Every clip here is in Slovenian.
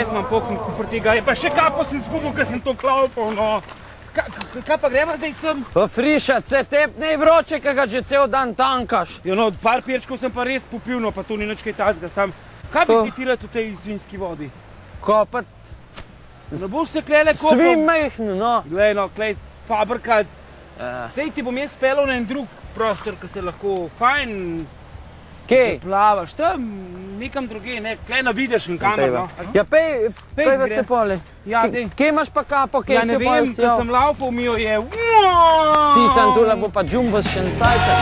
jaz imam pokon kufr tega, pa še kapo sem zgubil, ker sem to klaupal, no. Kaj pa greva zdaj sem? Pa frišat, se tep ne vroče, kaj ga že cel dan tankaš. Ja, no, par perčkov sem pa res popil, no, pa to ni nič kaj tazga, sam. Kaj bi zbitirati v tej svinjski vodi? Kopat. Ne boš se klele kopal? Svin majhno, no. Glej, no, klej, fabrika. Tej ti bom jaz pelal na en drug prostor, ki se lahko fajn plavaš. Tam nekam druge, ne, klej na vidiš in kamer, no. Ja, pej da se pole. Ja, dej. Kje imaš pa kapo, kje si jo Ja, ne vem, ker sem laufal, mi jo je. Ti sem tule bo pa džumbos še cajta.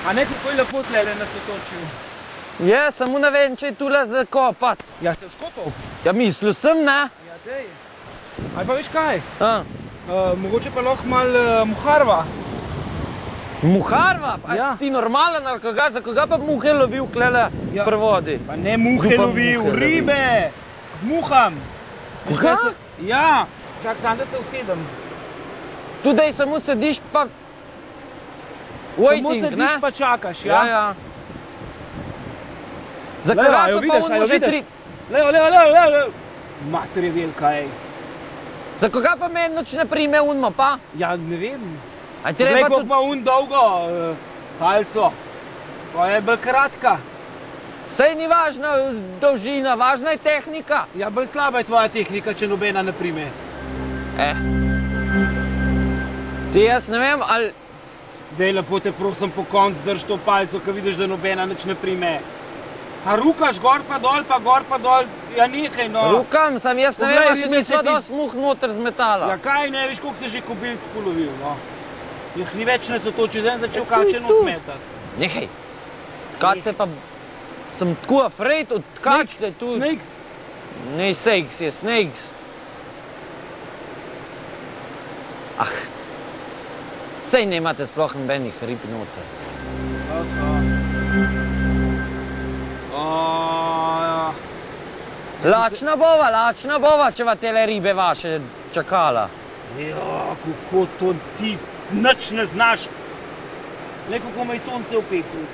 A ne, kako je lepo tlele nas otočil. Ja, samo ne vem, če je tule zakopat. Ja, se je škopal? Ja, mislil sem, ne? Ja, dej. Ali pa veš kaj? Mogoče pa lahko malo muharva. Muharva? A si ti normalen ali koga? Za koga pa muhe lovil klele pri vodi? Pa ne muhe lovil, ribe! Z muham. Koga? Ja, čak sam da se usedem. Tudaj samo sediš pa samo sediš pa čakaš, ja? Ja. Za koga so pa unmo že tri... Lejo. Mater je velika, ej. Za koga pa meni noč ne prime unmo, pa? Ja, ne vem. Glej, koliko ima un dolgo palco. Pa je bolj kratka. Sej ni važna dolžina, važna je tehnika. Ja, bolj slaba je tvoja tehnika, če nobena ne prime. Ti jaz ne vem, ali... Dej, lepo te prosim po konc drž to palco, ko vidiš, da nobena nič ne prime. A rukaš gor pa dol, ja nehaj, no. Rukam, sam jaz ne vem, a še nisva dost muh noter zmetala. Ja kaj ne, viš, koliko se že kobilc polovil, no. Jih ni več ne sotočil, zdaj začel kače odmetati. Nehaj. Kace pa... Sem tako afraid od kačce tu. Snakes? Ne, snakes je, snakes. Sej ne imate sploh nobenih rib noter. Lačna bova, če va tele ribe vaše čakala. Ja, kako to ti nič ne znaš. Le kako me je sonce opeklo.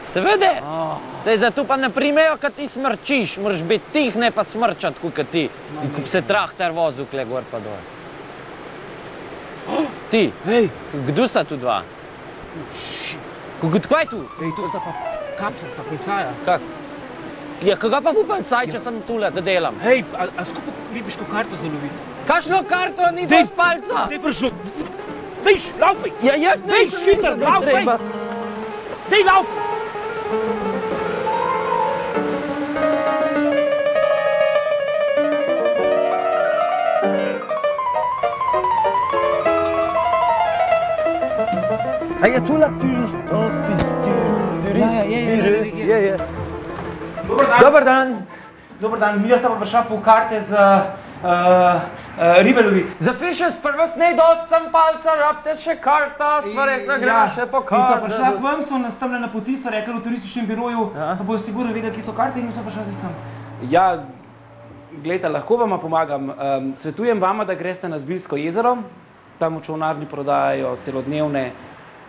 Seveda. Sej zato pa ne primejo, kad ti smrčiš. Moraš biti tih, ne pa smrčat, kot ti. In ko bi se traktor vozil kle gor pa dol. Ti, kdo sta tu dva? Kaj je tu? Ej, tu sta pa kapsasta policaja. Kak? Ja, koga pa bo policaj, če sem tule, da delam? Hej, a skupaj ribiško karto zaloviti? Kakšno karto, ni dost palca? Dej prišel. Dejš, laufaj. Ja, jaz nisem videl, da je treba. Dej, laufaj. Je tule turist, Ja. Dobar dan. Dobar dan, mi smo prišla po karte za ribe loviti. Za fishes prvo snej dost sem palca, rabite še karta, sva rekla, gremo še po karta. Mi smo prišla k vam, so nas tamle na poti, so rekli v turističnem biroju, pa bojo sigurno vedeli, kje so karte in mi smo prišla zdaj sem. Ja, gledajte, lahko vama pomagam. Svetujem vama, da greste na Zbiljsko jezero, tam v čolnarni prodajajo celodnevne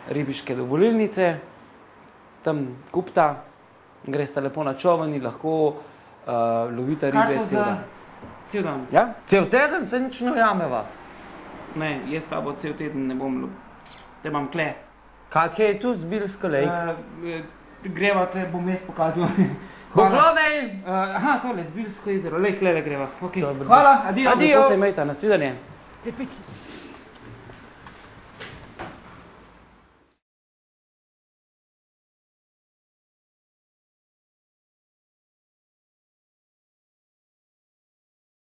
ribiške dovolilnice, tam kupta, greste lepo na čoln in lahko lovite ribe cel dan. Cel dan. Ja? Cel teden se nič ne ujameva? Ne, jaz ta bo cel teden ne bom lovil. Te imam kle. Kak je tu Zbiljsko lake? Greva, te bom jaz pokazal. Pogledaj! Aha, tole, Zbiljsko jezero, lej, klele greva. Hvala, adijo. Lepo se imejte, nasvidenje.